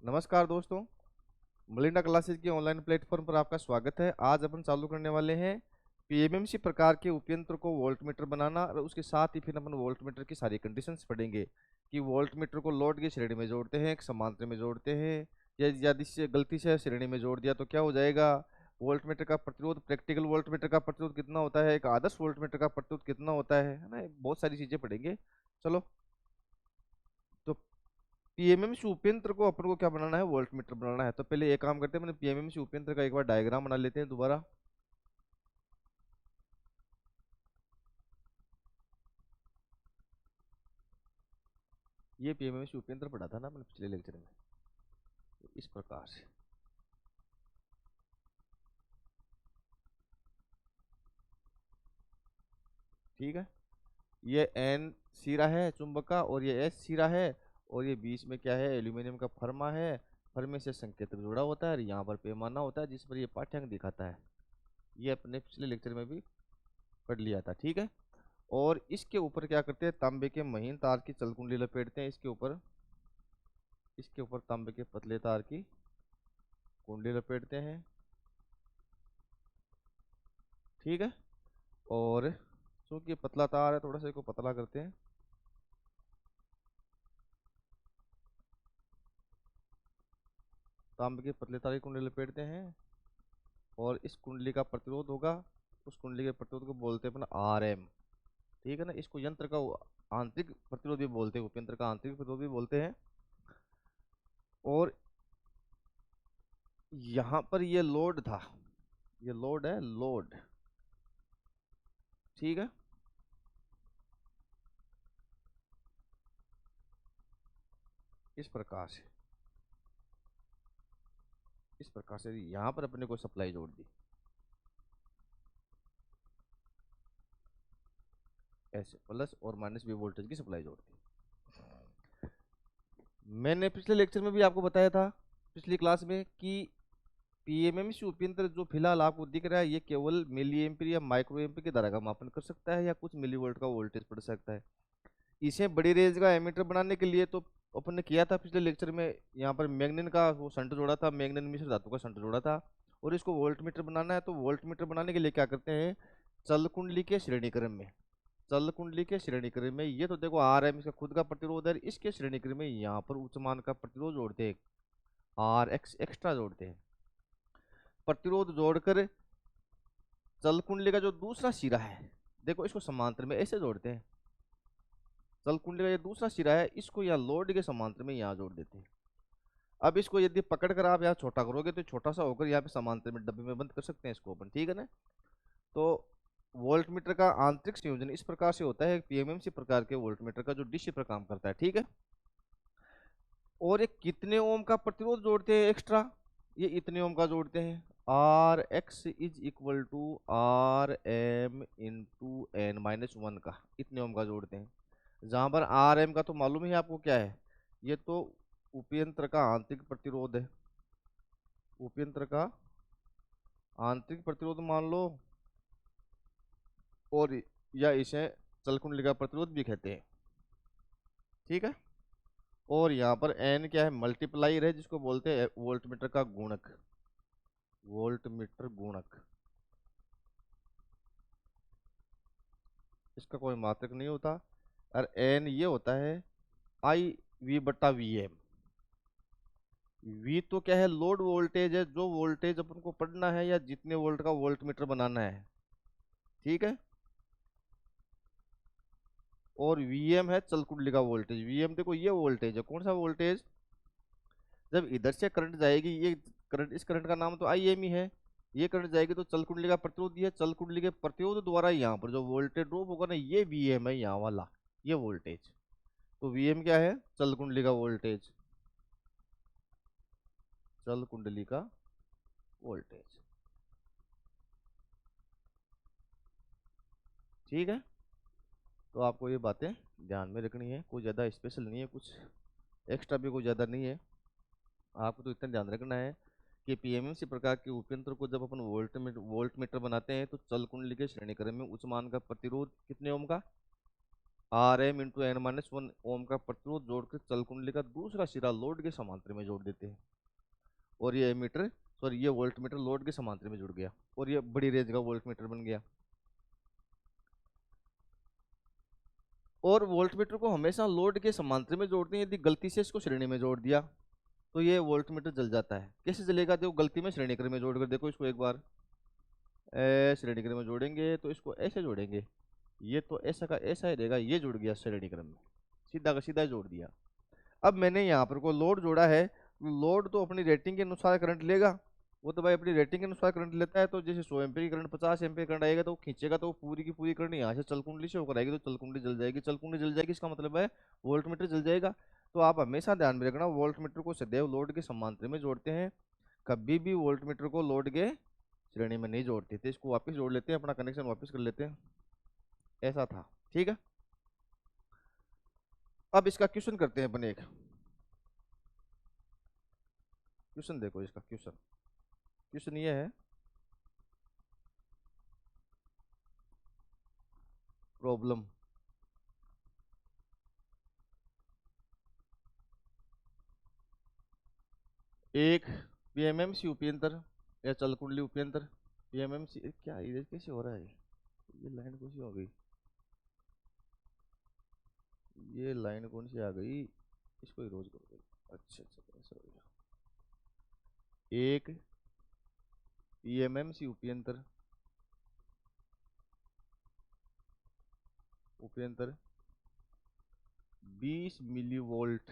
नमस्कार दोस्तों। Melinda classes के ऑनलाइन प्लेटफॉर्म पर आपका स्वागत है। आज अपन चालू करने वाले हैं पीएमएमसी प्रकार के उपयंत्र को वोल्टमीटर बनाना, और उसके साथ ही फिर अपन वोल्टमीटर की सारी कंडीशंस पढ़ेंगे कि वोल्टमीटर को लोड की श्रेणी में जोड़ते हैं, एक समांतर में जोड़ते हैं, या यदि से गलती से श्रेणी में जोड़ दिया तो क्या हो जाएगा। वोल्टमीटर का प्रतिरोध, प्रैक्टिकल वोल्टमीटर का प्रतिरोध कितना होता है, एक आदर्श वोल्टमीटर का प्रतिरोध कितना होता है ना, बहुत सारी चीजें पढ़ेंगे। चलो, तो पीएमएमसी उपयंत्र को अपन को क्या बनाना है, वोल्टमीटर बनाना है। तो पहले एक काम करते हैं, मैंने पीएमएमसी उपयंत्र का एक बार डायग्राम बना लेते हैं दोबारा। ये पीएमएमसी उपयंत्र पढ़ा था ना मैंने पिछले लेक्चर में, तो इस प्रकार से। ठीक है, ये एन सिरा है चुंबक का, और ये एस सिरा है, और ये बीच में क्या है, एल्यूमिनियम का फर्मा है। फर्मे से संकेतक जुड़ा होता है, और यहाँ पर पैमाना होता है जिस पर ये पाठ्यांक दिखाता है। ये अपने पिछले लेक्चर में भी पढ़ लिया था। ठीक है, और इसके ऊपर क्या करते हैं, तांबे के महीन तार की चलकुंडी लपेटते हैं इसके ऊपर तांबे के पतले तार की कुंडी लपेटते हैं। ठीक है, और चूंकि पतला तार है, थोड़ा सा इसको पतला करते हैं। तांबे के पतले तार की कुंडी लपेटते हैं, और इस कुंडली का प्रतिरोध होगा, उस कुंडली के प्रतिरोध को बोलते हैं अपना आर एम। ठीक है ना, इसको यंत्र का आंतरिक प्रतिरोध भी बोलते हैं, उपयंत्र का आंतरिक प्रतिरोध भी बोलते हैं। और यहाँ पर ये लोड था, ये लोड है, लोड। ठीक है, इस प्रकार से, इस प्रकार से यहाँ पर अपने को सप्लाई जोड़ दी ऐसे, प्लस और माइनस भी वोल्टेज की सप्लाई जोड़ दी। मैंने पिछले लेक्चर में भी आपको बताया था, पिछली क्लास में, कि पीएमएमसी उपयंत्र जो फिलहाल आपको दिख रहा है, ये केवल मिली एम्पीयर या माइक्रो एम्पीयर की धारा का मापन कर सकता है, या कुछ मिली वोल्ट का वोल्टेज पढ़ सकता है। इसे बड़ी रेंज का एमीटर बनाने के लिए तो अपन ने किया था पिछले लेक्चर में, यहाँ पर मैग्नीन का वो संट जोड़ा था, मैग्नीन मिश्र धातु का संट जोड़ा था। और इसको वोल्ट मीटर बनाना है, तो वोल्ट मीटर बनाने के लिए क्या करते हैं, चल कुंडली के श्रेणी क्रम में, चल कुंडली के श्रेणी क्रम में, ये तो देखो आर एम इसका खुद का प्रतिरोध है, इसके श्रेणी क्रम में यहाँ पर उच्च मान का प्रतिरोध जोड़ते हैं, आर एक्स एक्स्ट्रा जोड़ते हैं। प्रतिरोध जोड़कर चल कुंडली का जो दूसरा सिरा है, देखो इसको समांतर में ऐसे जोड़ते हैं। चल कुंडली का ये दूसरा सिरा है, इसको यहाँ लोड के समांतर में यहाँ जोड़ देते हैं। अब इसको यदि पकड़ कर आप यहाँ छोटा करोगे तो छोटा सा होकर यहाँ पे समांतर में डब्बे में बंद कर सकते हैं इसको अपन। ठीक है ना, तो वोल्टमीटर का आंतरिक संयोजन इस प्रकार से होता है, पीएमएमसी प्रकार के वोल्टमीटर का जो डीसी पर काम करता है। ठीक है, और ये कितने ओम का प्रतिरोध जोड़ते हैं एक्स्ट्रा, ये इतने ओम का जोड़ते हैं, R X is equal to R M into N minus one का, इतने ओम का जोड़ते हैं। जहां पर आर एम का तो मालूम ही है आपको क्या है, ये तो उपयंत्र का आंतरिक प्रतिरोध है, उपयंत्र का आंतरिक प्रतिरोध मान लो, और या इसे चलकुंडली का प्रतिरोध भी कहते हैं। ठीक है, और यहाँ पर एन क्या है, मल्टीप्लायर है, जिसको बोलते हैं वोल्टमीटर का गुणक, वोल्टमीटर गुणक। इसका कोई मात्रक नहीं होता, और एन ये होता है आई वी बटा वी एम। वी तो क्या है, लोड वोल्टेज है, जो वोल्टेज अपन को पढ़ना है, या जितने वोल्ट का वोल्टमीटर बनाना है। ठीक है, और वीएम है चल कुंडली का वोल्टेज। वीएम देखो ये वोल्टेज है, कौन सा वोल्टेज, जब इधर से करंट जाएगी, ये करंट, इस करंट का नाम तो आई एम ही है, ये करंट जाएगी तो चल कुंडली का प्रतिरोध, ये चल कुंडली के प्रतिरोध द्वारा यहाँ पर जो वोल्टेज ड्रॉप होगा ना, ये वीएम है यहाँ वाला, ये वोल्टेज। तो वीएम क्या है, चल कुंडली का वोल्टेज, चल कुंडली का वोल्टेज। ठीक है, तो आपको ये बातें ध्यान में रखनी है, कोई ज़्यादा स्पेशल नहीं है, कुछ एक्स्ट्रा भी कोई ज़्यादा नहीं है। आपको तो इतना ध्यान रखना है कि पीएमएमसी प्रकार के उपयंत्र को जब अपन वोल्ट मीटर बनाते हैं, तो चल कुंडली के श्रेणी क्रम में उच्च मान का प्रतिरोध कितने ओम का, R M into N minus one ohm का प्रतिरोध जोड़कर चल कुंडली का दूसरा सिरा लोड के समांतर में जोड़ देते हैं, और ये एमीटर सॉरी ये वोल्ट मीटर लोड के समांतर में जुड़ गया और ये बड़ी रेंज का वोल्ट मीटर बन गया। और वोल्ट मीटर को हमेशा लोड के समांतर में जोड़ते हैं, यदि गलती से इसको श्रेणी में जोड़ दिया तो ये वोल्ट मीटर जल जाता है। कैसे जलेगा? देखो गलती में श्रेणी क्रम में जोड़कर देखो इसको एक बार, श्रेणी क्रम में जोड़ेंगे तो इसको ऐसे जोड़ेंगे, ये तो ऐसा का ऐसा ही रहेगा, ये जुड़ गया श्रेणी क्रम में, सीधा का सीधा जोड़ दिया। अब मैंने यहाँ पर को लोड जोड़ा है, लोड तो अपनी रेटिंग के अनुसार करंट लेगा, वो तो भाई अपनी रेटिंग के अनुसार करंट लेता है। तो जैसे 100 एम्पीयर की करंट 50 एम्पीयर करंट आएगा तो वो खींचेगा तो पूरी की पूरी करंट यहाँ से चलकुंडली से होकर आएगी, तो चलकुंडली जल जाएगी। चलकुंडली जल जाएगी इसका मतलब है वोल्ट मीटर जल जाएगा। तो आप हमेशा ध्यान में रखना, वोल्ट मीटर को सदैव लोड के समांतर में जोड़ते हैं, कभी भी वोल्ट मीटर को लोड के श्रेणी में नहीं जोड़ते थे। इसको वापस जोड़ लेते हैं, अपना कनेक्शन वापस कर लेते हैं, ऐसा था, ठीक है। अब इसका क्वेश्चन करते हैं अपन, एक क्वेश्चन देखो इसका क्वेश्चन ये है, प्रॉब्लम एक पीएमएमसी उपयंत्र या चल कुंडली उपयंत्र, पीएमएमसी क्या इधर कैसे हो रहा है, ये लाइन कौन सी हो गई, ये लाइन कौन सी आ गई, इसको ही रोज करो। अच्छा ऐसा हो गया। एक पीएमएमसी उपयंत्र उपयंत्र 20 मिलीवोल्ट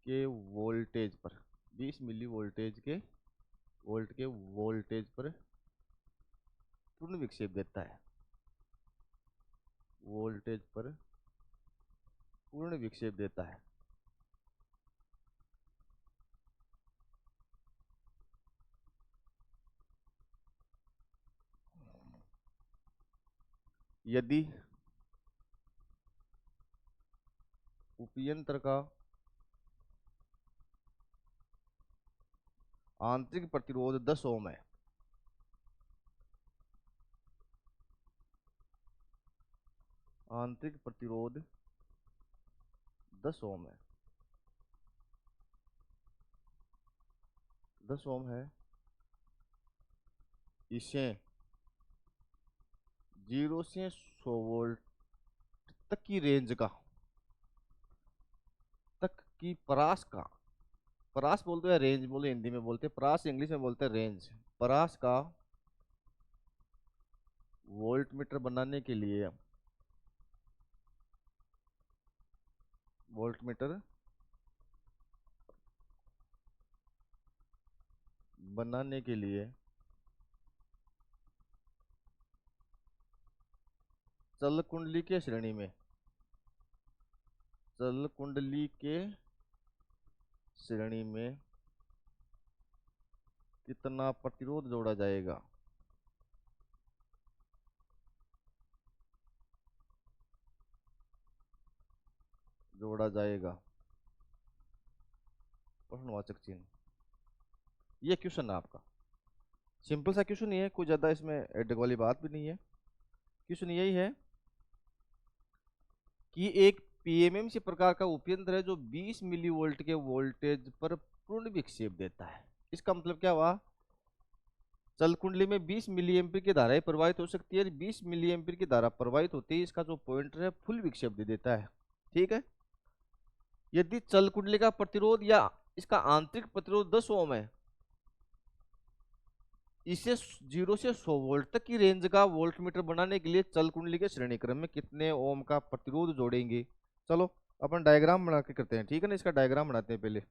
के वोल्टेज पर 20 मिली वोल्टेज के वोल्टेज पर पूर्ण विक्षेप देता है, वोल्टेज पर पूर्ण विक्षेप देता है। यदि उपयंत्र का आंतरिक प्रतिरोध 10 ओम है, आंतरिक प्रतिरोध 10 ओम है, 10 ओम है, इसे 0 से 100 वोल्ट तक की रेंज का परास बोलते हैं, रेंज बोले हिंदी में बोलते हैं, परास इंग्लिश में बोलते हैं रेंज, परास का वोल्ट मीटर बनाने के लिए वोल्ट मीटर बनाने के लिए चल कुंडली के श्रेणी में चल कुंडली के श्रेणी में कितना प्रतिरोध जोड़ा जाएगा, प्रश्नवाचक चिन्ह। ये क्वेश्चन है आपका, सिंपल सा क्वेश्चन ही है, कोई ज्यादा इसमें एडिक वाली बात भी नहीं है। क्वेश्चन यही है कि एक पीएमएमसी प्रकार का उपयंत्र है जो 20 मिलीवोल्ट के वोल्टेज पर पूर्ण विक्षेप देता है। इसका मतलब क्या हुआ, चल कुंडली में 20 मिली एम्पीयर की धाराएं प्रवाहित हो सकती है, 20 मिली एम्पीयर की धारा प्रवाहित होती है, इसका जो पॉइंटर है फुल विक्षेप दे देता है, ठीक है। यदि चल कुंडली का प्रतिरोध या इसका आंतरिक प्रतिरोध 10 ओम है, इसे 0 से 100 वोल्ट तक की रेंज का वोल्ट मीटर बनाने के लिए चल कुंडली के श्रेणी क्रम में कितने ओम का प्रतिरोध जोड़ेंगे। चलो अपन डायग्राम बना के करते हैं, ठीक है ना। इसका डायग्राम बनाते हैं पहले,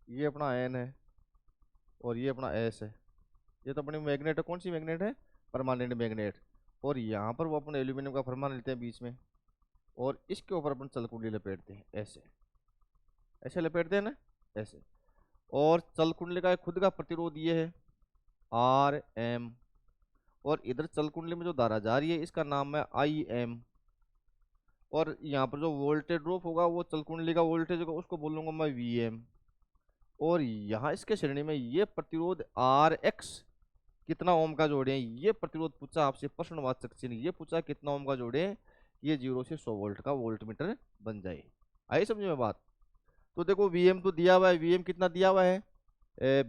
ये अपना एन है और ये अपना एस है, ये तो अपनी मैग्नेट है, कौन सी मैग्नेट है, परमानेंट मैग्नेट। और यहाँ पर वो अपन एल्यूमिनियम का फरमान लेते हैं बीच में, और इसके ऊपर अपन चल कुंडली लपेटते हैं, ऐसे ऐसे लपेटते हैं ना, ऐसे। और चल कुंडली का खुद का प्रतिरोध ये है आर एम, और इधर चल कुंडली में जो धारा जा रही है इसका नाम है आई एम, और यहाँ पर जो वोल्टेज ड्रॉप होगा वो चल कुंडली का वोल्टेज होगा, उसको बोलूंगा मैं वी एम। और यहाँ इसके श्रेणी में ये प्रतिरोध आर एक्स कितना ओम का जोड़े, ये प्रतिरोध पूछा आपसे, प्रश्नवाचक चिन्ह ये पूछा कितना ओम का जोड़े, ये 0 से 100 वोल्ट का वोल्ट मीटर बन जाए। आई समझ में बात। तो देखो वीएम तो दिया हुआ है, वीएम कितना दिया हुआ है,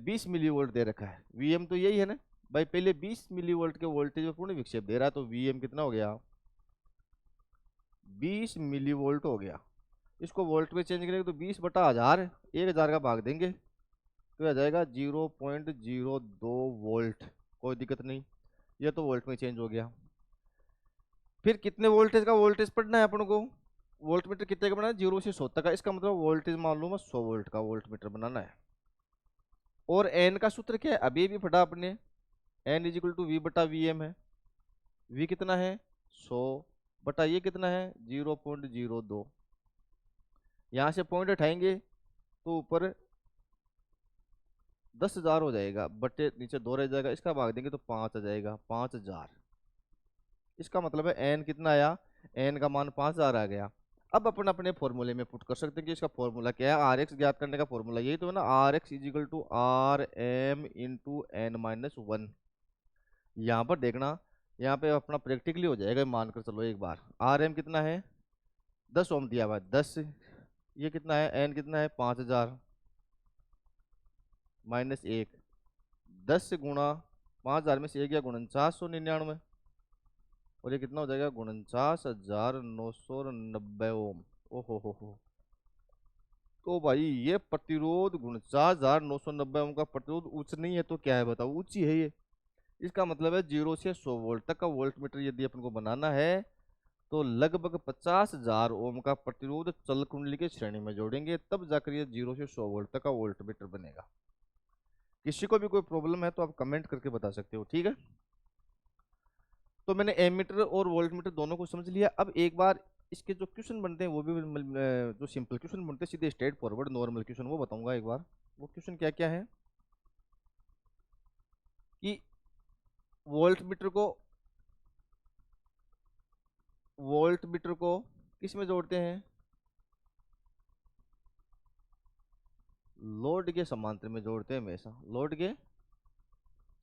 20 मिली वोल्ट दे रखा है, वीएम तो यही है ना भाई, पहले 20 मिली वोल्ट के वोल्टेज में पूर्ण विक्षेप दे रहा है, तो वीएम कितना हो गया, 20 मिली वोल्ट हो गया। इसको वोल्ट में चेंज करेंगे तो 20/1000, 1000 का भाग देंगे तो आ जाएगा 0.02 वोल्ट, कोई दिक्कत नहीं, ये तो वोल्ट में चेंज हो गया। फिर कितने वोल्टेज का वोल्टेज पढ़ना है अपन को, वोल्ट मीटर कितने का बनाना है, 0 से 100 तक का, इसका मतलब वोल्टेज मालूम है 100 वोल्ट का वोल्ट मीटर बनाना है। और एन का सूत्र क्या है, अभी भी पढ़ा आपने, N is equal to V बटा वी एम है, वी कितना है 100 बटा ये कितना है 0.02, यहाँ से पॉइंट उठाएंगे तो ऊपर 10,000 हो जाएगा, बटे नीचे 2 रह जाएगा, इसका भाग देंगे तो 5 आ जाएगा, 5,000। इसका मतलब है एन कितना आया, एन का मान 5,000 आ गया। अब अपन अपने फॉर्मूले में पुट कर सकते हैं कि इसका फॉर्मूला क्या है, आर एक्स ज्ञात करने का फॉर्मूला यही तो है ना, R X is equal to R M into N minus 1। यहाँ पर देखना, यहाँ पे अपना प्रैक्टिकली हो जाएगा, मानकर चलो एक बार, आर एम कितना है 10 ओम दिया हुआ है, 10, ये कितना है एन कितना है 5,000 माइनस 1, 10 से गुणा 5,000 में से 1 गया 49,999, और ये कितना हो जाएगा 49,990 ओम। ओहो हो, तो भाई ये प्रतिरोध 49,990 ओम का प्रतिरोध उच्च नहीं है तो क्या है बताओ, ऊंची है ये। इसका मतलब है 0 से 100 वोल्ट तक का वोल्ट मीटर यदि अपन को बनाना है तो लगभग 50,000 ओम का प्रतिरोध चल कुंडली के श्रेणी में जोड़ेंगे, तब जाकर ये 0 से 100 वोल्ट तक का वोल्ट मीटर बनेगा। किसी को भी कोई प्रॉब्लम है तो आप कमेंट करके बता सकते हो, ठीक है। तो मैंने एमीटर और वोल्ट मीटर दोनों को समझ लिया। अब एक बार इसके जो क्वेश्चन बनते हैं वो भी जो सिंपल क्वेश्चन बनते हैं सीधे स्ट्रेट फॉरवर्ड नॉर्मल क्वेश्चन वो बताऊंगा एक बार। वो क्वेश्चन क्या क्या है कि वोल्ट मीटर को किस में जोड़ते हैं, लोड के समांतर में जोड़ते हैं, हमेशा लोड के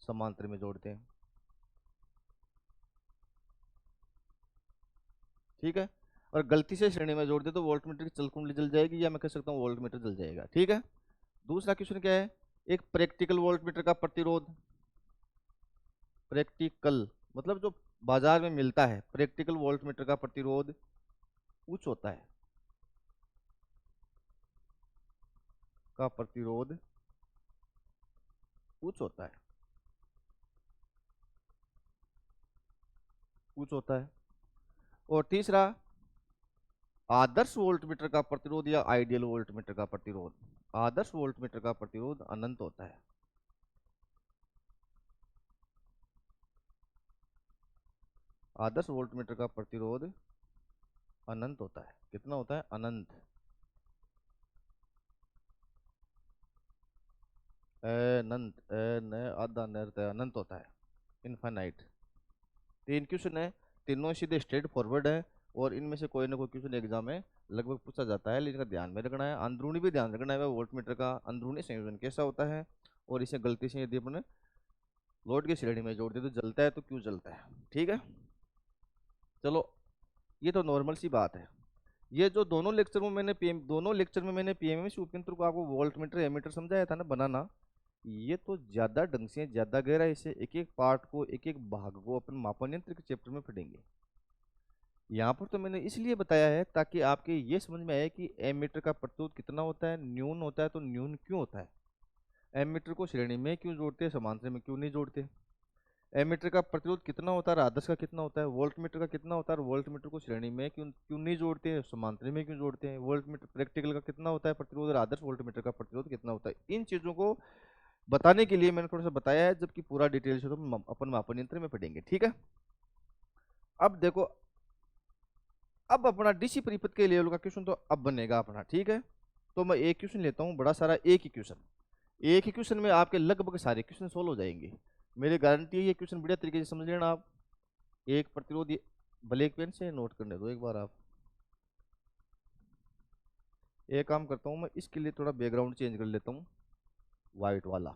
समांतर में जोड़ते हैं, ठीक है। और गलती से श्रेणी में जोड़ दे तो वोल्ट मीटर की चल कुंडली जल जाएगी, या मैं कह सकता हूँ वोल्ट मीटर जल जाएगा, ठीक है। दूसरा क्वेश्चन क्या है, एक प्रैक्टिकल वोल्ट मीटर का प्रतिरोध, प्रैक्टिकल मतलब जो बाजार में मिलता है, प्रैक्टिकल वोल्ट मीटर का प्रतिरोध उच्च होता है, का प्रतिरोध उच्च होता है, उच्च होता है। और तीसरा आदर्श वोल्ट मीटर का प्रतिरोध या आइडियल वोल्ट मीटर का प्रतिरोध, आदर्श वोल्ट मीटर का प्रतिरोध अनंत होता है, आदर्श वोल्ट मीटर का प्रतिरोध अनंत होता है, कितना होता है अनंत, अनंत न आधा नर्त अनंत होता है, इनफाइनाइट। तीन क्वेश्चन है, तीनों सीधे स्ट्रेट फॉरवर्ड है, और इनमें से कोई ना कोई क्वेश्चन एग्जाम में लगभग पूछा जाता है, लेकिन ध्यान में रखना है, अंदरूनी भी ध्यान रखना है वोल्ट मीटर का अंदरूनी संयोजन कैसा होता है, और इसे गलती से यदि अपने लोड की श्रेणी में जोड़ दे तो जलता है तो क्यों जलता है, ठीक है। चलो ये तो नॉर्मल सी बात है। ये जो दोनों लेक्चर में मैंने पीएमएमसी उपयंत्र को आपको वोल्ट मीटर एमीटर समझाया था ना बनाना, ये तो ज्यादा ढंग से ज्यादा गहराई से एक एक पार्ट को एक एक भाग को अपन मापन यंत्र के चैप्टर में पढ़ेंगे। यहाँ पर तो मैंने इसलिए बताया है ताकि आपके ये समझ में आए कि एमीटर का प्रतिरोध कितना होता है, न्यून होता है तो न्यून क्यों होता है, एमीटर को श्रेणी में क्यों जोड़ते हैं समांतर में क्यों नहीं जोड़ते, एमीटर का प्रतिरोध कितना होता है और आदर्श का कितना होता है, वोल्ट मीटर का कितना होता है और वोल्ट मीटर को श्रेणी में क्यों क्यों नहीं जोड़ते हैं, समांतर में क्यों जोड़ते हैं, वोल्ट मीटर प्रैक्टिकल का कितना होता है प्रतिरोध और आदर्श वोल्ट मीटर का प्रतिरोध कितना होता है, इन चीजों को बताने के लिए मैंने थोड़ा सा बताया है, जबकि पूरा डिटेल से तो अपन मापन यंत्र में पढ़ेंगे, ठीक है। अब देखो, अब अपना डीसी परिपथ के लेवल का क्वेश्चन तो अब बनेगा अपना, ठीक है। तो मैं एक क्वेश्चन लेता हूँ बड़ा सारा, एक ही क्वेश्चन में आपके लगभग सारे क्वेश्चन सोल्व हो जाएंगे, मेरी गारंटी है। ये क्वेश्चन बढ़िया तरीके से समझ लेना आप। एक प्रतिरोध, भले एक पेन से नोट करने दो एक बार आप। एक काम करता हूँ मैं, इसके लिए थोड़ा बैकग्राउंड चेंज कर लेता हूँ, वाइट वाला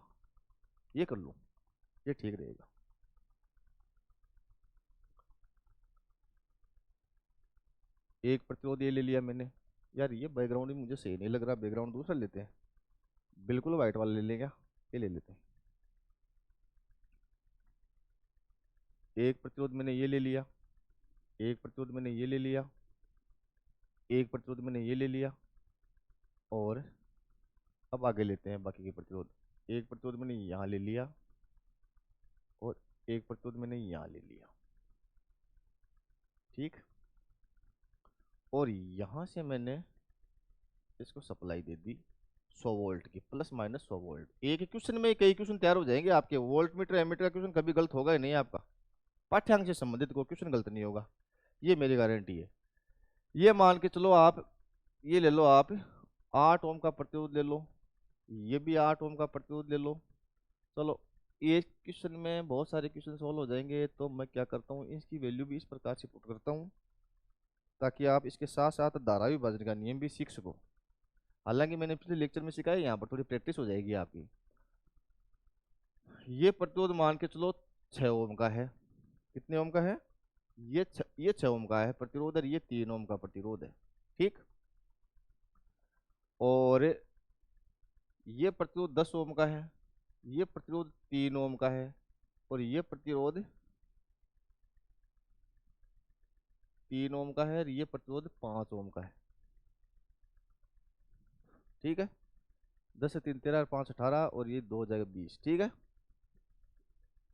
ये कर लूँ, ये ठीक रहेगा। एक प्रतिरोध ये ले लिया मैंने। यार ये बैकग्राउंड ही मुझे सही नहीं लग रहा, बैकग्राउंड दूसरा लेते हैं, बिल्कुल वाइट वाला ले लें क्या? ये ले लेते हैं। एक प्रतिरोध मैंने ये ले लिया, एक प्रतिरोध मैंने ये ले लिया, एक प्रतिरोध मैंने ये ले लिया, और अब आगे लेते हैं बाकी के प्रतिरोध। एक प्रतिरोध मैंने यहाँ ले लिया, और एक प्रतिरोध मैंने यहाँ ले लिया, ठीक। और यहाँ से मैंने इसको सप्लाई दे दी 100 वोल्ट की, प्लस माइनस 100 वोल्ट। एक ही क्वेश्चन में कई क्वेश्चन तैयार हो जाएंगे आपके। वोल्ट मीटर एमीटर का क्वेश्चन कभी गलत होगा ही नहीं आपका, पाठ्यांक से संबंधित कोई क्वेश्चन गलत नहीं होगा, ये मेरी गारंटी है। ये मान के चलो आप, ये ले लो आप 8 ओम का प्रतिरोध ले लो, ये भी 8 ओम का प्रतिरोध ले लो। चलो ये क्वेश्चन में बहुत सारे क्वेश्चन सॉल्व हो जाएंगे, तो मैं क्या करता हूँ, इसकी वैल्यू भी इस प्रकार से पुट करता हूँ ताकि आप इसके साथ साथ धारा विभाजन का नियम भी सीख सको। हालांकि मैंने पिछले लेक्चर में सिखाया, यहाँ पर थोड़ी प्रैक्टिस हो जाएगी आपकी। ये प्रतिरोध मान के चलो 6 ओम का है। कितने ओम का है? ये 6 ओम का है प्रतिरोध, और ये 3 ओम का प्रतिरोध है, ठीक। और ये प्रतिरोध 10 ओम का है, ये प्रतिरोध 3 ओम का है, और ये प्रतिरोध 3 ओम का है, और ये प्रतिरोध 5 ओम का है, ठीक है। 10 से 3 13 और 5 18, और ये 2 हो जाएगा 20, ठीक है।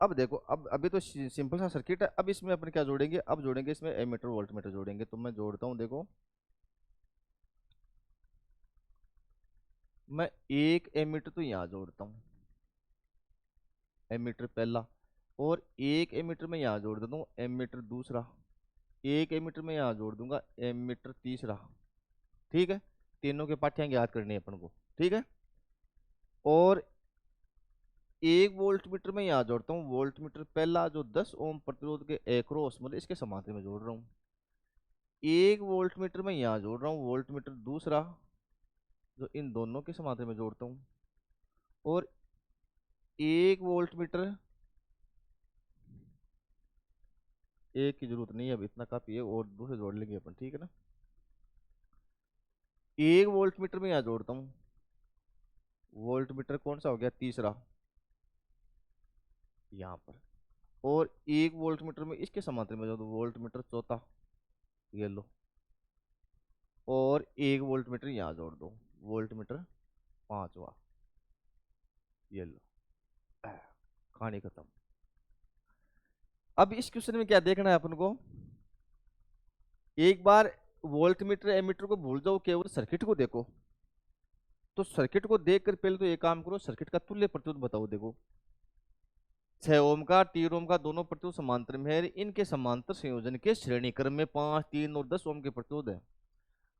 अब देखो, अब अभी तो सिंपल सा सर्किट है। अब इसमें अपन क्या जोड़ेंगे? अब जोड़ेंगे इसमें एमीटर वोल्ट मीटर जोड़ेंगे। तो मैं जोड़ता हूँ, देखो मैं एक एमीटर तो यहाँ जोड़ता हूँ, एमीटर पहला, और एक एमीटर में यहाँ जोड़ देता हूँ, एमीटर दूसरा, एक एमीटर में यहाँ जोड़ दूंगा, एमीटर तीसरा, ठीक है। तीनों के पाठ्यांक याद करने हैं अपन को, ठीक है। और एक वोल्ट मीटर में यहाँ जोड़ता हूँ, वोल्ट मीटर पहला जो 10 ओम प्रतिरोध के एक्रॉस, मतलब इसके समांतर में जोड़ रहा हूँ। एक वोल्ट मीटर में यहाँ जोड़ रहा हूँ, वोल्ट मीटर दूसरा जो इन दोनों के समांतर में जोड़ता हूँ। और एक वोल्ट मीटर, एक की जरूरत नहीं है, अब इतना काफी है, और दूसरे जोड़ लेंगे अपन, ठीक है ना। एक वोल्ट मीटर में यहाँ जोड़ता हूँ, वोल्ट मीटर कौन सा हो गया? तीसरा, यहाँ पर। और एक वोल्ट मीटर में इसके समांतर में जोड़ दो, वोल्ट मीटर चौथा, ये लो। और एक वोल्ट मीटर यहाँ जोड़ दो, वोल्ट मीटर पांचवा, ये लो। कहानी खत्म। अब इस क्वेश्चन में क्या देखना है अपन को? एक बार वोल्ट मीटर एमीटर को भूल जाओ, केवल सर्किट को देखो। तो सर्किट को देखकर पहले तो एक काम करो, सर्किट का तुल्य प्रतिरोध बताओ। देखो 6 ओम का 3 ओम का दोनों प्रतिरोध समांतर में है, इनके समांतर संयोजन के श्रेणी क्रम में 5 3 और 10 ओम के प्रतिरोध है।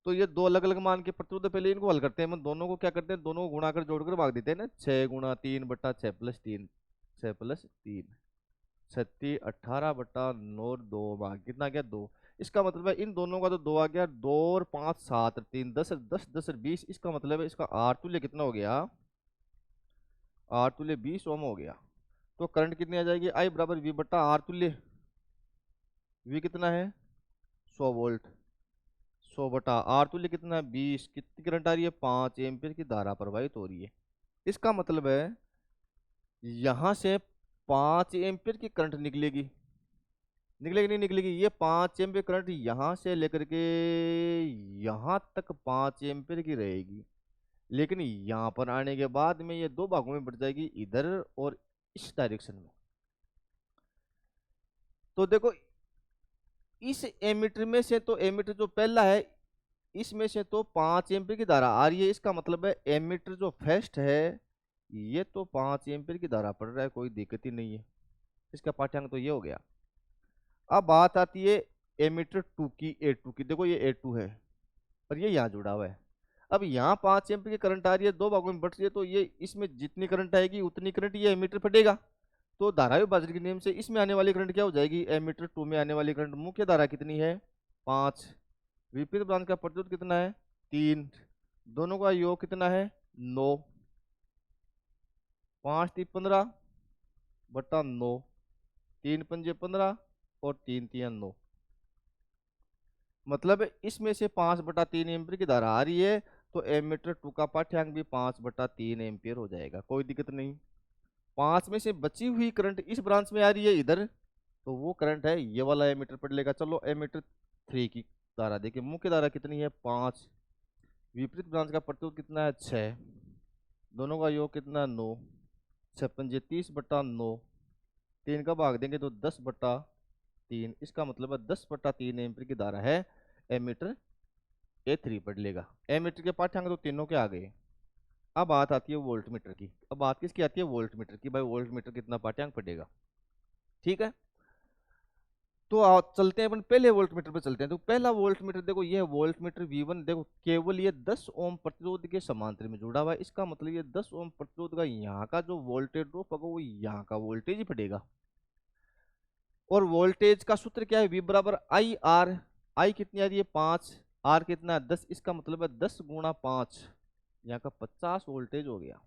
तो ये दो अलग अलग मान के प्रतिरोध है, पहले इनको हल करते हैं। हम दोनों को क्या करते हैं, दोनों को गुणा कर जोड़कर भाग देते हैं ना। 6 गुणा 3 बटा 6 प्लस 3, 6 प्लस 3 36, 18 बटा 9, 2 भाग कितना आ गया? 2। इसका मतलब है इन दोनों का तो 2 आ गया, 2 और 5 7 और 3 10 10 10 और 20। इसका मतलब है इसका आर तुल्य कितना हो गया? आर तुल्य 20 ओम हो गया। तो करंट कितनी आ जाएगी? आई बराबर वी बटा आर तुल्य। वी कितना है? 100 वोल्ट। 100 बटा आर तुल्य कितना है? 20। कितनी करंट आ रही है? 5 एम्पियर की धारा प्रवाहित हो रही है। इसका मतलब है यहां से 5 एम्पियर की करंट निकलेगी, निकलेगी नहीं निकलेगी? ये 5 एम्पियर करंट यहां से लेकर के यहां तक 5 एम्पियर की रहेगी, लेकिन यहां पर आने के बाद में ये दो भागों में बढ़ जाएगी, इधर और इस डायरेक्शन में। तो देखो इस एमीटर में से, तो एमीटर जो पहला है इसमें से तो 5 एम्पीयर की धारा आ रही है। इसका मतलब है एमीटर जो फर्स्ट है ये तो 5 एम्पीयर की धारा पड़ रहा है, कोई दिक्कत ही नहीं है। इसका पाठ्यांक तो ये हो गया। अब बात आती है एमीटर 2 की, A2 की। देखो ये A2 है और ये यहाँ जुड़ा हुआ है। अब यहाँ 5 एम्पीयर की करंट आ रही है, दो भागों में बट रही है, तो ये इसमें जितनी करंट आएगी उतनी करंट ये एमीटर फटेगा। तो धारा विभाजन के नियम से इसमें आने वाली करंट क्या हो जाएगी? एमीटर 2 में आने वाली करंट, मुख्य धारा कितनी है? 5, विपरीत ब्रांच का प्रतिरोध कितना है? 3, दोनों का योग कितना है? 9, 5 3 15 बटा 9, 3 पंजे 15 और 3 3 9। मतलब इसमें से 5/3 एम्पियर की धारा आ रही है, तो एमीटर 2 का पाठ्यांक भी 5/3 एम्पियर हो जाएगा, कोई दिक्कत नहीं। 5 में से बची हुई करंट इस ब्रांच में आ रही है इधर, तो वो करंट है ये वाला एमीटर पढ़ लेगा। चलो एमीटर 3 की धारा देखिए, मुख्य धारा कितनी है 5, विपरीत ब्रांच का प्रतिरोध कितना है 6, दोनों का योग कितना 9, 56 30/9, 3 का भाग देंगे तो 10/3, इसका मतलब है 10/3 एम्पीयर की धारा है एमीटर A3 पढ़ लेगा। एमीटर के पाठ्यांक तो तीनों के आ गए। अब बात आती है वोल्ट मीटर की। अब बात किसकी आती है वोल्ट मीटर की, भाई वोल्ट मीटर कितना पाठ्यांक पड़ेगा। ठीक है, तो चलते हैं अपन पहले वोल्ट मीटर पे चलते हैं। तो पहला वोल्ट मीटर देखो, ये वोल्ट मीटर V1 देखो, केवल ये 10 ओम प्रतिरोध के समांतर में जुड़ा हुआ है। इसका मतलब ये 10 ओम प्रतिरोध का यहाँ का जो वोल्टेज ड्रॉप होगा वो यहाँ का वोल्टेज ही पड़ेगा। और वोल्टेज का सूत्र क्या है, V बराबर आई आर। आई कितनी आ रही है 5, आर कितना है 10, इसका मतलब है 10 गुणा 5, यहाँ का 50 वोल्टेज हो गया।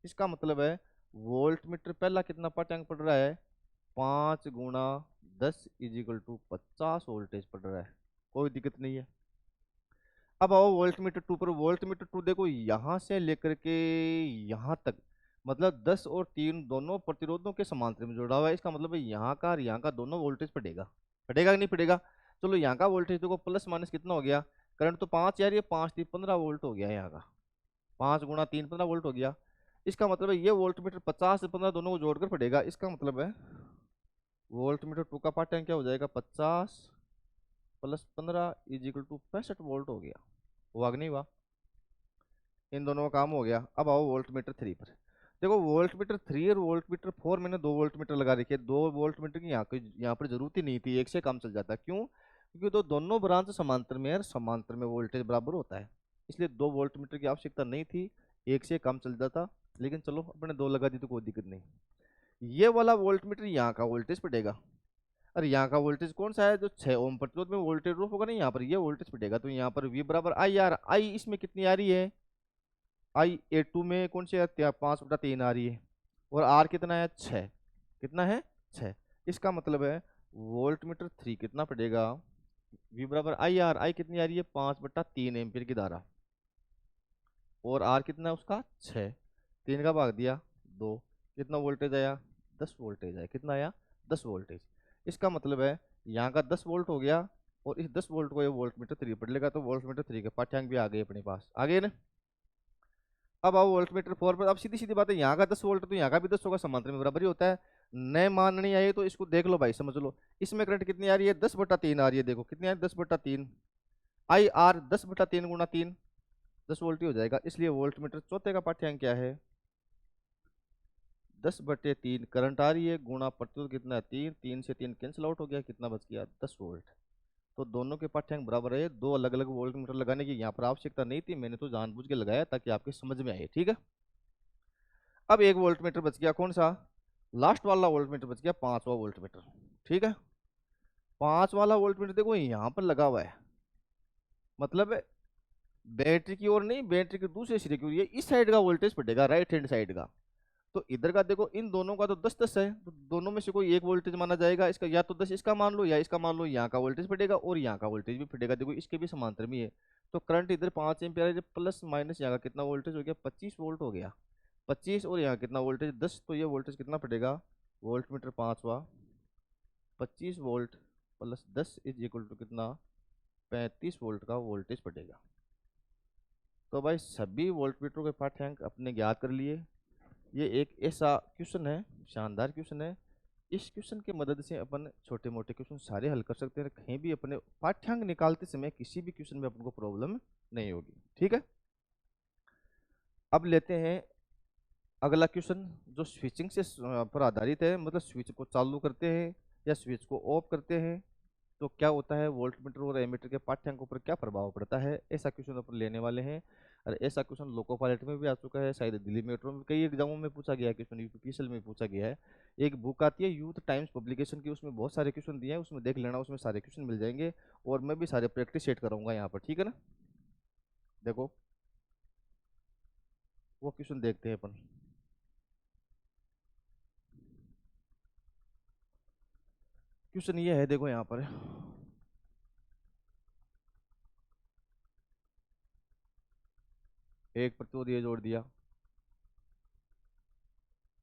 इसका मतलब है वोल्ट मीटर पहला कितना पाठ्यांक पड़ रहा है 5 × 10 = 50 वोल्टेज पड़ रहा है, कोई दिक्कत नहीं है। अब आओ वोल्ट मीटर 2 पर। वोल्ट मीटर 2 देखो यहां से लेकर के यहां तक, मतलब 10 और 3 दोनों प्रतिरोधों के समांतर में जुड़ा हुआ है। इसका मतलब है यहाँ का और यहाँ का दोनों वोल्टेज पड़ेगा, पड़ेगा कि नहीं पड़ेगा। चलो यहाँ का वोल्टेज देखो प्लस माइनस कितना हो गया, करंट तो 5 यार, ये 5 3 15 वोल्ट हो गया यहाँ का, 5 × 3 15 वोल्ट हो गया। इसका मतलब है ये वोल्ट मीटर 50 से 15 दोनों को जोड़कर पड़ेगा। इसका मतलब है वोल्ट मीटर 2 का पार्ट क्या हो जाएगा 50 + 15 = 65 वोल्ट हो गया। हुआ कि नहीं हुआ, इन दोनों का काम हो गया। अब आओ वोल्ट मीटर 3 पर। देखो वोल्ट मीटर 3 और वोल्ट मीटर 4 मैंने 2 वोल्ट मीटर लगा रखे, 2 वोल्ट मीटर की यहाँ पर जरूरत ही नहीं थी, एक से काम चल जाता। क्यों, क्योंकि तो दोनों ब्रांच समांतर में है, समांतर में वोल्टेज बराबर होता है, इसलिए 2 वोल्ट मीटर की आवश्यकता नहीं थी, एक से काम चल जाता। लेकिन चलो अपने 2 लगा दी तो कोई दिक्कत नहीं। ये वाला वोल्ट मीटर यहाँ का वोल्टेज पड़ेगा, और यहाँ का वोल्टेज कौन सा है, जो 6 ओम प्रतिरोध में वोल्टेज ड्रॉप होगा ना, यहाँ पर ये वोल्टेज पड़ेगा। तो यहाँ पर V बराबर आई आर। आई इसमें कितनी आ रही है, आई A2 में कौन सी आती है 5/3 आ रही है, और आर कितना है 6, कितना है 6। इसका मतलब है वोल्ट मीटर 3 कितना पड़ेगा, V बराबर आई आर। आई कितनी आ रही है 5/3 एम्पीयर की धारा, और आर कितना है उसका 6, 3 का भाग दिया 2, कितना वोल्टेज आया 10 वोल्टेज आया। कितना आया 10 वोल्टेज। इसका मतलब है यहाँ का 10 वोल्ट हो गया, और इस 10 वोल्ट को ये वोल्ट मीटर 3 पढ़ लेगा। तो वोल्ट मीटर 3 के पाठ्यांक भी आ गए अपने पास, आ गए ना। अब आओ वोल्ट मीटर 4 पर। अब सीधी सीधी बात है, यहाँ का 10 वोल्ट तो यहाँ का भी 10 होगा, समांतर में बराबर ही होता है। नए मान नहीं आए तो इसको देख लो भाई, समझ लो। इसमें करंट कितनी आ रही है 10/3 आ रही है, देखो कितनी आ रही है 10/3। आई आर 10/3 × 3 10 वोल्ट ही हो जाएगा। इसलिए वोल्ट मीटर चौथे का पाठ्यांक क्या है 10/3 करंट आ रही है, गुणा प्रतिरोध कितना है 3, 3 से 3 कैंसिल आउट हो गया, कितना बच गया 10 वोल्ट। तो दोनों के पाठ्यांक बराबर है। 2 अलग अलग वोल्ट मीटर लगाने की यहाँ पर आवश्यकता नहीं थी, मैंने तो जानबूझ के लगाया ताकि आपके समझ में आए, ठीक है। अब एक वोल्ट मीटर बच गया, कौन सा, लास्ट वाला वोल्ट मीटर बच गया, 5वां वोल्ट मीटर। ठीक है, 5 वाला वोल्ट मीटर देखो यहाँ पर लगा हुआ है, मतलब बैटरी की ओर नहीं, बैटरी के दूसरे सिरे की ओर, ये इस साइड का वोल्टेज पड़ेगा, राइट हैंड साइड का। तो इधर का देखो, इन दोनों का तो 10-10 है, तो दोनों में से कोई एक वोल्टेज माना जाएगा। इसका या तो 10 इसका मान लो, या इसका मान लो, यहाँ का वोल्टेज पड़ेगा और यहाँ का वोल्टेज भी पड़ेगा। देखो इसके भी समांतर में है, तो करंट इधर 5 एम्पियर है, प्लस माइनस यहाँ का कितना वोल्टेज हो गया 25 वोल्ट हो गया। 25 और यहाँ कितना वोल्टेज 10, तो ये वोल्टेज कितना पड़ेगा वोल्ट मीटर 5वां 25 वोल्ट प्लस 10 = कितना 35 वोल्ट का वोल्टेज पड़ेगा। तो भाई सभी वोल्ट मीटरों के पाठ्यांक अपने ज्ञात कर लिए। ये एक ऐसा क्वेश्चन है, शानदार क्वेश्चन है। इस क्वेश्चन की मदद से अपन छोटे मोटे क्वेश्चन सारे हल कर सकते हैं, कहीं भी अपने पाठ्यांक निकालते समय किसी भी क्वेश्चन में अपन को प्रॉब्लम नहीं होगी, ठीक है। अब लेते हैं अगला क्वेश्चन, जो स्विचिंग से पर आधारित है, मतलब स्विच को चालू करते हैं या स्विच को ऑफ करते हैं तो क्या होता है, वोल्ट मीटर और एमीटर के पाठ्यांकों पर क्या प्रभाव पड़ता है, ऐसा क्वेश्चन अपन लेने वाले हैं। और ऐसा क्वेश्चन लोको पायलट में भी आ चुका है, शायद दिल्ली मेट्रो में कई एग्जामों में पूछा गया है, क्वेश्चन यूपीपीएसएल में पूछा गया है। एक बुक आती है यूथ टाइम्स पब्लिकेशन की, उसमें बहुत सारे क्वेश्चन दिए हैं, उसमें देख लेना, उसमें सारे क्वेश्चन मिल जाएंगे। और मैं भी सारे प्रैक्टिस सेट कराऊंगा यहाँ पर, ठीक है ना। देखो वो क्वेश्चन देखते हैं अपन। क्वेश्चन ये है, देखो यहाँ पर एक प्रतिरोध ये जोड़ दिया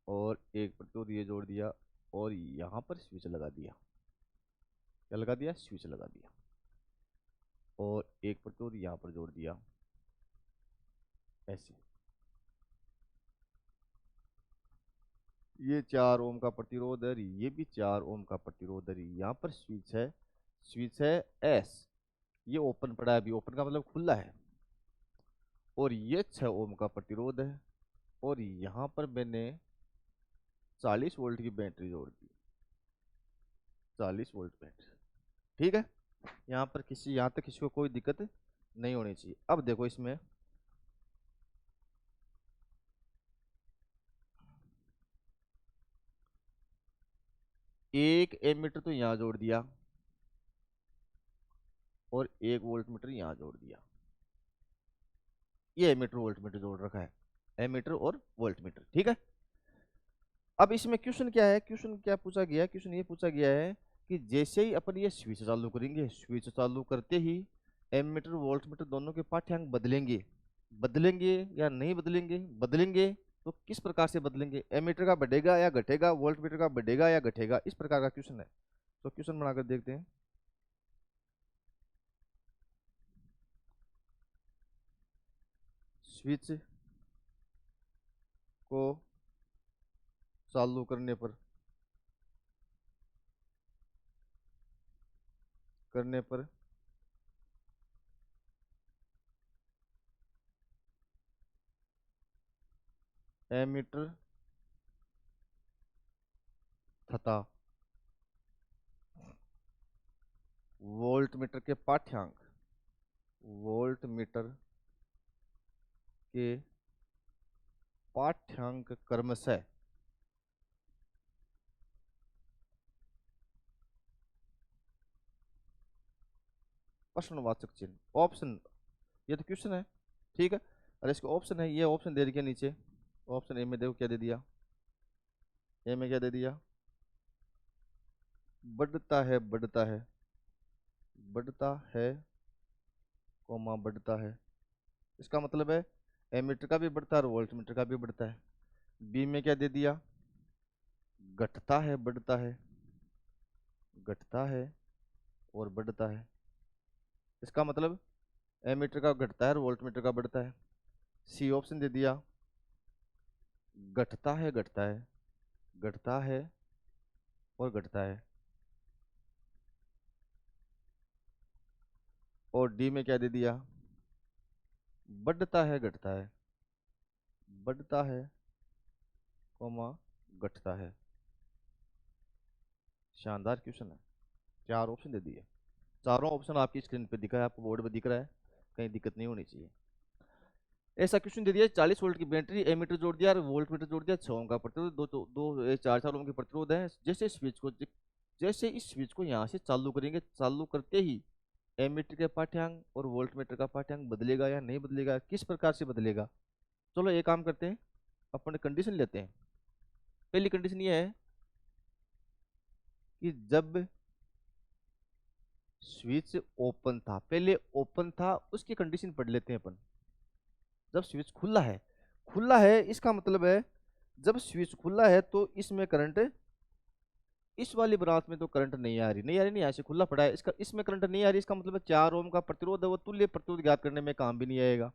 और एक प्रतिरोध ये जोड़ दिया और यहाँ पर स्विच लगा दिया। क्या लगा दिया? स्विच लगा दिया। और एक प्रतिरोध यहाँ पर जोड़ दिया ऐसे। ये 4 ओम का प्रतिरोध है, ये भी 4 ओम का प्रतिरोध है। यहाँ पर स्विच है, स्विच है एस, ये ओपन पड़ा है, अभी ओपन का मतलब खुला है। और ये 6 ओम का प्रतिरोध है और यहाँ पर मैंने 40 वोल्ट की बैटरी जोड़ दी। 40 वोल्ट बैटरी, ठीक है। यहाँ पर यहाँ तक किसी को कोई दिक्कत नहीं होनी चाहिए। अब देखो इसमें एक एमीटर तो यहाँ जोड़ दिया और एक वोल्ट मीटर यहाँ जोड़ दिया। ये एमीटर वोल्ट मीटर जोड़ रखा है, एमीटर और वोल्ट मीटर, ठीक है। अब इसमें क्वेश्चन क्या है? क्वेश्चन क्या पूछा गया है? क्वेश्चन ये पूछा गया है कि जैसे ही अपन ये स्विच चालू करेंगे, स्विच चालू करते ही एमीटर वोल्ट मीटर दोनों के पाठ्यांक बदलेंगे। बदलेंगे या नहीं बदलेंगे? बदलेंगे। तो किस प्रकार से बदलेंगे? एमीटर का बढ़ेगा या घटेगा? वोल्ट मीटर का बढ़ेगा या घटेगा? इस प्रकार का क्वेश्चन है। तो क्वेश्चन बनाकर देखते हैं। स्विच को चालू करने पर एमीटर तथा वोल्ट मीटर के पाठ्यांक, वोल्ट मीटर के पाठ्यांक क्रमशः प्रश्नवाचक चिन्ह, ऑप्शन, ये तो क्वेश्चन है, ठीक है। और इसका ऑप्शन है, ये ऑप्शन दे रखिए नीचे। ऑप्शन ए में देखो क्या दे दिया, ए में क्या दे दिया? बढ़ता है, बढ़ता है, बढ़ता है, कोमा बढ़ता है। इसका मतलब है एमीटर का भी बढ़ता है और वोल्ट मीटर का भी बढ़ता है। बी में क्या दे दिया? घटता है, बढ़ता है, घटता है और बढ़ता है। इसका मतलब एमीटर का घटता है और वोल्ट मीटर का बढ़ता है। सी ऑप्शन दे दिया, घटता है, घटता है, घटता है और घटता है। और डी में क्या दे दिया? बढ़ता है, घटता है, बढ़ता है, कोमा घटता है। शानदार क्वेश्चन है, 4 ऑप्शन दे दिए। चारों ऑप्शन आपकी स्क्रीन पे दिखा है, आपको बोर्ड पे दिख रहा है, कहीं दिक्कत नहीं होनी चाहिए। ऐसा क्वेश्चन दे दिया, 40 वोल्ट की बैटरी, एमीटर जोड़ दिया और वोल्ट मीटर जोड़ दिया, 6 ओम का प्रतिरोध, दो 4 ओम की प्रतिरोध है। जैसे इस स्विच को यहाँ से चालू करेंगे, चालू करते ही एमीटर के पाठ्यांक और वोल्ट मीटर का पाठ्यांक बदलेगा या नहीं बदलेगा? किस प्रकार से बदलेगा? चलो एक काम करते हैं, अपन कंडीशन लेते हैं। पहली कंडीशन ये है कि जब स्विच ओपन था, पहले ओपन था, उसकी कंडीशन पढ़ लेते हैं अपन। जब स्विच खुला है, खुला है इसका मतलब है जब स्विच खुला है तो इसमें करंट, इस वाली ब्रांच में तो करंट नहीं आ रही, नहीं आ रही, नहीं ऐसे खुला पड़ा है, इसका इसमें करंट नहीं आ रही। इसका मतलब 4 ओम का प्रतिरोध है, वो तुल्य प्रतिरोध ज्ञात करने में काम भी नहीं आएगा।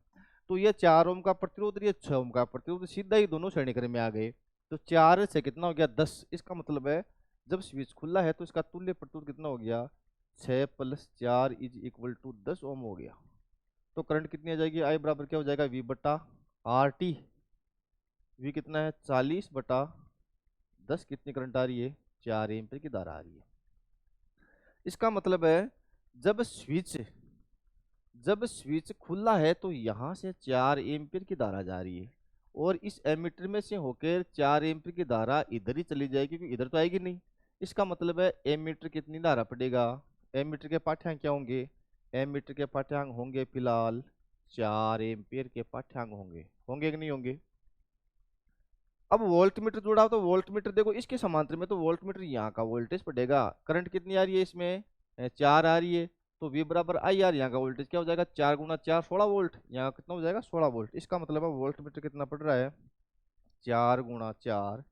तो ये 4 ओम का प्रतिरोध, ये 6 ओम का प्रतिरोध, सीधा ही दोनों श्रेणी क्रम में आ गए। तो 4 से कितना हो गया? 10। इसका मतलब है जब स्विच खुला है तो इसका तुल्य प्रतिरोध कितना हो गया? 6 + 4 = 10 ओम हो गया। तो करंट कितनी आ जाएगी? आई बराबर क्या हो जाएगा? V/RT। वी कितना है? 40/10। कितनी करंट आ रही है? 4 एम्पीयर की धारा आ रही है। इसका मतलब है जब स्विच जब स्विच खुला है तो यहाँ से 4 एम्पीयर की धारा जा रही है और इस एमीटर में से होकर 4 एम्पीयर की धारा इधर ही चली जाएगी, क्योंकि इधर तो आएगी नहीं। इसका मतलब है एमीटर कितनी धारा पड़ेगा? एमीटर के पाठ्यांक क्या होंगे? एमीटर के पाठ्यांक होंगे फिलहाल 4 एम्पीयर के पाठ्यांक होंगे, होंगे कि नहीं होंगे? अब वोल्ट मीटर जुड़ा हो तो वोल्ट मीटर देखो इसके समांतर में, तो वोल्ट मीटर यहाँ का वोल्टेज पड़ेगा। करंट कितनी आ रही है इसमें? 4 आ रही है। तो V बराबर आई आर, यहाँ का वोल्टेज क्या हो जाएगा, 4 × 4 16 वोल्ट, यहाँ कितना हो जाएगा 16 वोल्ट। इसका मतलब है वोल्ट मीटर कितना पड़ रहा है, 4 × 4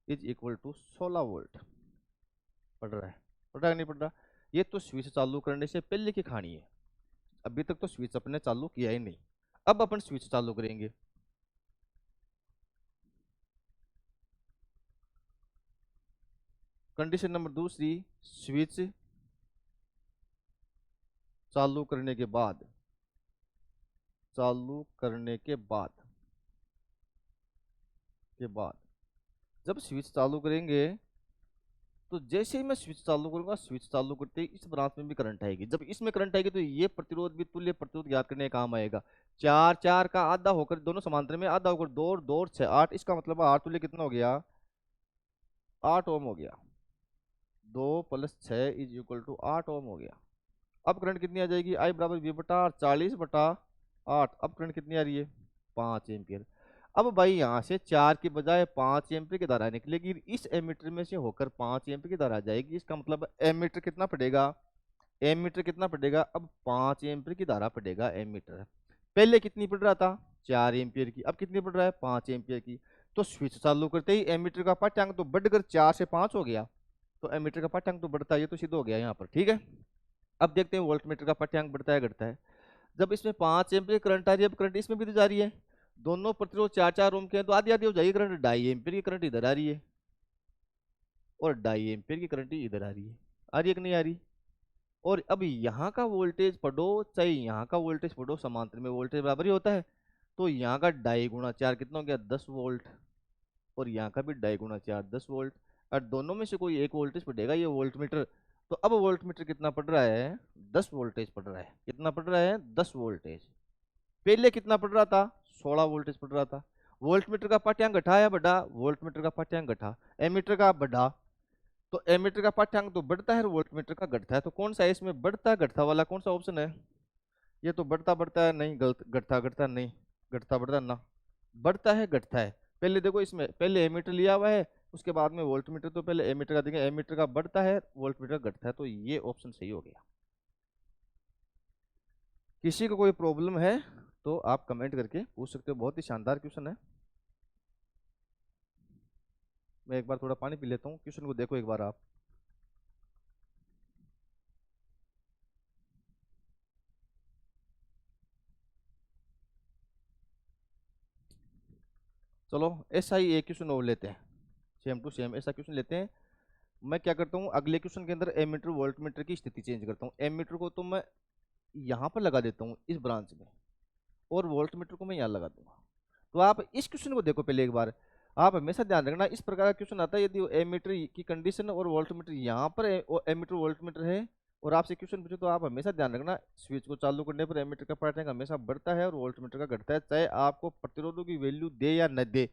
इज इक्वल टू 16 वोल्ट पड़ रहा है। पड़ रहा है नहीं पड़ रहा। ये तो स्विच चालू करने से पहले की कहानी है, अभी तक तो स्विच अपने चालू किया ही नहीं। अब अपन स्विच चालू करेंगे। कंडीशन नंबर दूसरी, स्विच चालू करने के बाद, चालू करने के बाद जब स्विच चालू करेंगे तो जैसे ही मैं स्विच चालू करूंगा, स्विच चालू करते ही इस ब्रांच में भी करंट आएगी। जब इसमें करंट आएगी तो ये प्रतिरोध भी तुल्य प्रतिरोध ज्ञात करने का काम आएगा। 4 का आधा होकर दोनों समांतर में, आधा होकर 2 और 2 और 6 8, इसका मतलब आर तुल्य कितना हो गया, 8 ओम हो गया। 2 + 6 इज इक्वल टू 8 ओम हो गया। अब करंट कितनी आ जाएगी, आई बराबर वी बटा 40/8। अब करंट कितनी आ रही है, 5 एम्पियर। अब भाई यहाँ से 4 के बजाय 5 एम्पियर की धारा निकलेगी, इस एमीटर में से होकर 5 एम्पियर की धारा जाएगी। इसका मतलब एमीटर कितना पड़ेगा, एमीटर कितना पड़ेगा, अब 5 एम्पियर की धारा पड़ेगा एमीटर। पहले कितनी पड़ रहा था, 4 एम्पियर की, अब कितनी पड़ रहा है, 5 एम्पियर की। तो स्विच चालू करते ही एमीटर का पाठ्यांक तो बढ़कर 4 से 5 हो गया, तो एमीटर का पाठ्यांक तो बढ़ता है, ये तो सिद्ध हो गया यहाँ पर, ठीक है। अब देखते हैं वोल्ट मीटर का पाठ्यांक बढ़ता है घटता है। जब इसमें 5 एम्पियर करंट आ रही है, अब करंट इसमें भी तो जा रही है, दोनों प्रतिरोध 4 ओम के हैं, तो आधी आधी हो जाएगी करंट। 2.5 एम्पियर की करंट इधर आ रही है और 2.5 एम्पियर की करंट इधर आ रही है। आ रही है कि नहीं आ रही। और अब यहाँ का वोल्टेज पढ़ो चाहे यहाँ का वोल्टेज पढ़ो, समांतर में वोल्टेज बराबर ही होता है। तो यहाँ का 2.5 × 4 कितना हो गया, 10 वोल्ट, और यहाँ का भी 2.5 × 4 10 वोल्ट। और दोनों में से कोई एक वोल्टेज पड़ेगा, ये वोल्ट मीटर। तो अब वोल्ट मीटर कितना पड़ रहा है, 10 वोल्टेज पड़ रहा है। कितना पड़ रहा है, 10 वोल्टेज। पहले कितना पड़ रहा था, 16 वोल्टेज पड़ रहा था। वोल्ट मीटर का पाठ्यांक घटा या बढ़ा, वोल्ट मीटर का पाठ्यांक घटा, एमीटर का बढ़ा। तो एमीटर का पाठ्यांक तो बढ़ता है और वोल्ट मीटर का घटता है। तो कौन सा है इसमें बढ़ता घटता वाला, कौन सा ऑप्शन है, ये तो बढ़ता बढ़ता है, नहीं गलत, घटता घटता नहीं, घटता बढ़ता ना, बढ़ता है घटता है। पहले देखो इसमें पहले एमीटर लिया हुआ है, उसके बाद में वोल्ट मीटर, तो पहले एमीटर का देखेंगे, एमीटर का बढ़ता है वोल्ट मीटर घटता है, तो ये ऑप्शन सही हो गया। किसी को कोई प्रॉब्लम है तो आप कमेंट करके पूछ सकते हो, बहुत ही शानदार क्वेश्चन है। मैं एक बार थोड़ा पानी पी लेता हूँ, क्वेश्चन को देखो एक बार आप। चलो ऐसा ही एक क्वेश्चन और लेते हैं, सेम टू सेम ऐसा क्वेश्चन लेते हैं। मैं क्या करता हूँ, अगले क्वेश्चन के अंदर एमीटर वोल्ट मीटर की स्थिति चेंज करता हूँ। एमीटर को तो मैं यहाँ पर लगा देता हूँ इस ब्रांच में, और वोल्ट मीटर को मैं यहाँ लगा दूंगा। तो आप इस क्वेश्चन को देखो पहले एक बार, आप हमेशा ध्यान रखना इस प्रकार का क्वेश्चन आता है यदि एमीटर की कंडीशन और वोल्ट मीटर यहाँ पर एमीटर वोल्ट मीटर है और आपसे क्वेश्चन पूछे, तो आप हमेशा ध्यान रखना स्विच को चालू करने पर एमीटर का पाठ्यांक हमेशा बढ़ता है और वोल्ट मीटर का घटता है, चाहे आपको प्रतिरोधों की वैल्यू दे या न दे।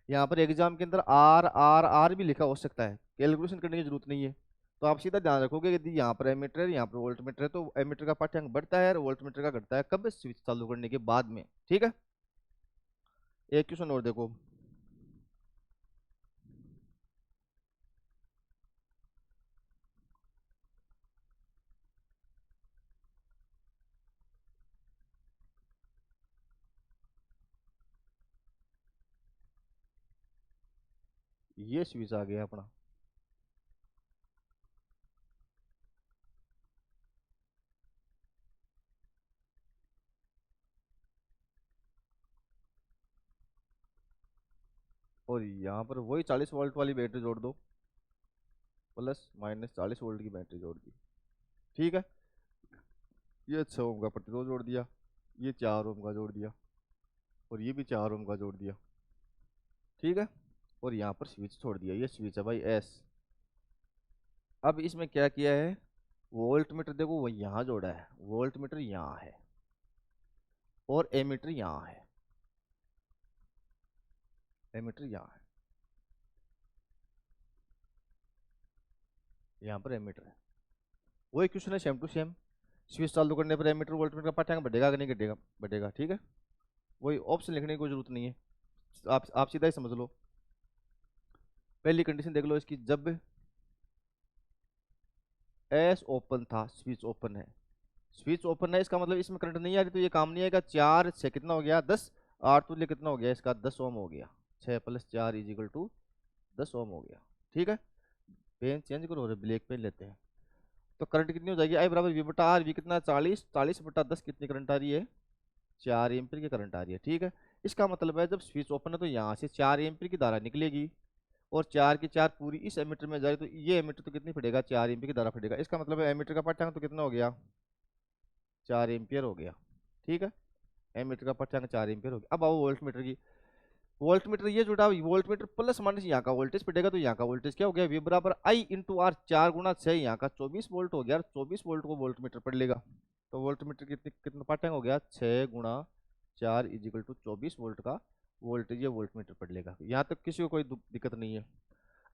यहाँ पर एग्जाम के अंदर आर आर आर भी लिखा हो सकता है, कैलकुलेशन करने की जरूरत नहीं है। तो आप सीधा ध्यान रखोगे यदि यहाँ पर एमीटर है यहाँ पर वोल्ट मीटर है, तो एमीटर का पाठ्यांक बढ़ता है और वोल्ट मीटर का घटता है, कब, स्विच चालू करने के बाद में, ठीक है। एक क्वेश्चन और देखो, ये स्विच आ गया अपना, और यहाँ पर वही 40 वोल्ट वाली बैटरी जोड़ दो, ±40 वोल्ट की बैटरी जोड़ दी, ठीक है। ये 6 ओम का प्रतिरोध जोड़ दिया, ये 4 ओम का जोड़ दिया, और ये भी 4 ओम का जोड़ दिया, ठीक है। और यहाँ पर स्विच छोड़ दिया, ये स्विच है भाई एस। अब इसमें क्या किया है, वोल्ट मीटर देखो वो यहाँ जोड़ा है, वोल्ट मीटर यहाँ है और एमीटर यहाँ है, एमीटर यहाँ है, यहाँ पर एमीटर है। वही क्वेश्चन है सेम टू सेम, स्विच चालू करने पर एमीटर वोल्ट मीटर का पाठ्यांक बढ़ेगा कि नहीं घटेगा, बढ़ेगा, ठीक है। वही ऑप्शन लिखने की कोई जरूरत नहीं है, आप सीधा ही समझ लो। पहली कंडीशन देख लो इसकी, जब एस ओपन था, स्विच ओपन है, स्विच ओपन है, इसका मतलब इसमें करंट नहीं आ रही, तो ये काम नहीं आएगा। 4 6 कितना हो गया 10, 8 तुल्य कितना हो गया इसका 10 ओम हो गया। 6 + 4 = 10 ओम हो गया। ठीक है, पेन चेंज करो और ब्लैक पेन लेते हैं। तो करंट कितनी हो जाएगी, आई बराबर वी बटा आर। वी कितना 40, 40 बटा 10 कितनी करंट आ रही है, 4 एम्पीयर की करंट आ रही है। ठीक है, इसका मतलब है जब स्विच ओपन है तो यहाँ से 4 एम्पीयर की धारा निकलेगी, और 4 की 4 पूरी इस एमीटर में जा रही, तो ये एमीटर तो कितनी पड़ेगा 4 एम्पीयर की धारा पड़ेगा। इसका मतलब है एमीटर का पाठ्यांक तो कितना हो गया 4 एम्पीयर हो गया। ठीक है, एमीटर का पाठ्यांक 4 एम्पीयर हो गया। अब आओ वोल्ट मीटर की। वोल्ट मीटर ये जुड़ा, वोल्ट मीटर प्लस माइनस यहाँ का वोल्टेज पड़ेगा, तो यहाँ का वोल्टेज क्या हो गया, वी बराबर आई इंटू आर। 4 गुणा 6 यहाँ का 24 वोल्ट हो गया, और 24 वोल्ट को वोल्ट मीटर पढ़ लेगा। तो वोल्ट मीटर कितनी कितना पाठ्यांक हो गया 6 गुणा 4 = 24 वोल्ट का वोल्टेज, ये वोल्ट मीटर पढ़ लेगा। यहाँ तक किसी को कोई दिक्कत नहीं है।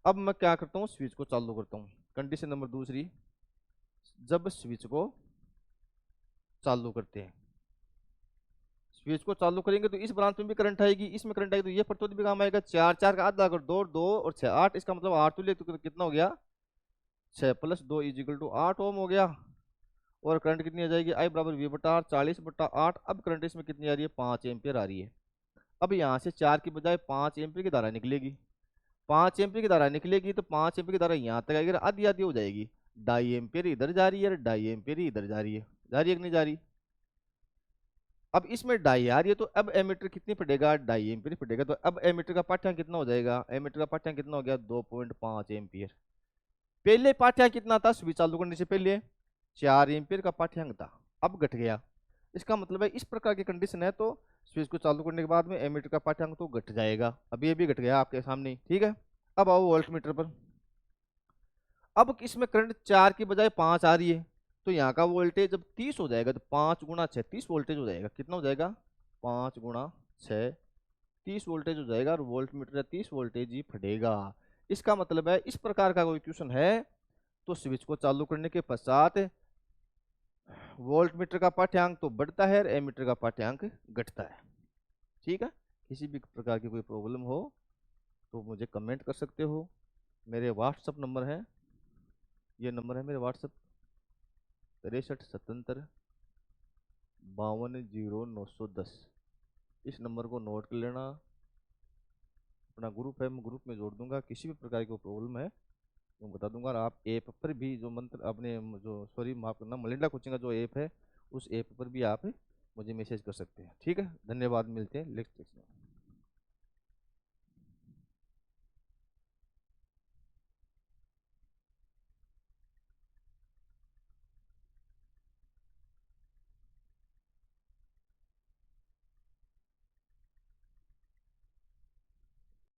अब मैं क्या करता हूँ, स्विच को चालू करता हूँ। कंडीशन नंबर दूसरी, जब स्विच को चालू करते हैं, स्विच को चालू करेंगे तो इस ब्रांच में भी करंट आएगी, इसमें करंट आएगी, तो ये प्रतिरोध भी काम आएगा। 4 4 का आधा अगर 2 2 और 6 8, इसका मतलब 8 तुल्य, तो कितना हो गया 6 + 2 = 8 ओम हो गया। और करंट कितनी आ जाएगी, आई बराबर वी बटा आर 40 बटा 8। अब करंट इसमें कितनी आ रही है 5 एम्पियर आ रही है। अब यहाँ से 4 की बजाय 5 एम्पियर की धारा निकलेगी। 5 एम्पियर की धारा निकलेगी तो 5 एम्पियर की धारा यहाँ तक आएगी, आधी आधी हो जाएगी। 2.5 एम्पियर इधर जा रही है, 2.5 एम्पियर इधर जा रही है। जा रही है कि नहीं जा रही। अब इसमें 2.5 आ रही है, तो अब एमीटर कितनी पड़ेगा 2.5 एम्पियर पड़ेगा। तो अब एमीटर का पाठ्यांक कितना हो जाएगा, एमीटर का पाठ्यांक कितना हो गया 2.5 एम्पियर। पहले पाठ्यांक कितना था स्विच चालू करने से पहले, 4 एम्पियर का पाठ्यांक था, अब घट गया। इसका मतलब है इस प्रकार की कंडीशन है तो स्विच को चालू करने के बाद में एमीटर का पाठ्यांक तो घट जाएगा। अभी ये भी घट गया आपके सामने ही। ठीक है, अब आओ वोल्ट मीटर पर। अब इसमें करंट 4 की बजाय 5 आ रही है, तो यहाँ का वोल्टेज जब 30 हो जाएगा तो 5 गुणा 6 30 वोल्टेज हो जाएगा। कितना हो जाएगा 5 गुणा 6 30 वोल्टेज हो जाएगा, और वोल्ट मीटर 30 वोल्टेज ही फटेगा। इसका मतलब है इस प्रकार का कोई क्वेश्चन है तो स्विच को चालू करने के पश्चात वोल्ट मीटर का पाठ्यांक तो बढ़ता है और एमीटर का पाठ्यांक घटता है। ठीक है, किसी भी प्रकार की कोई प्रॉब्लम हो तो मुझे कमेंट कर सकते हो। मेरे व्हाट्सअप नंबर है, ये नंबर है मेरे व्हाट्सअप 63 77 52 0 910। इस नंबर को नोट कर लेना। अपना ग्रुप है, मैं ग्रुप में जोड़ दूंगा। किसी भी प्रकार की प्रॉब्लम है तो बता दूंगा। और आप ऐप पर भी जो मंत्र अपने जो सॉरी माफ करना मलिंडा कोचिंग का जो ऐप है, उस ऐप पर भी आप मुझे मैसेज कर सकते हैं। ठीक है, धन्यवाद, मिलते हैं नेक्स्ट सेक्शन में।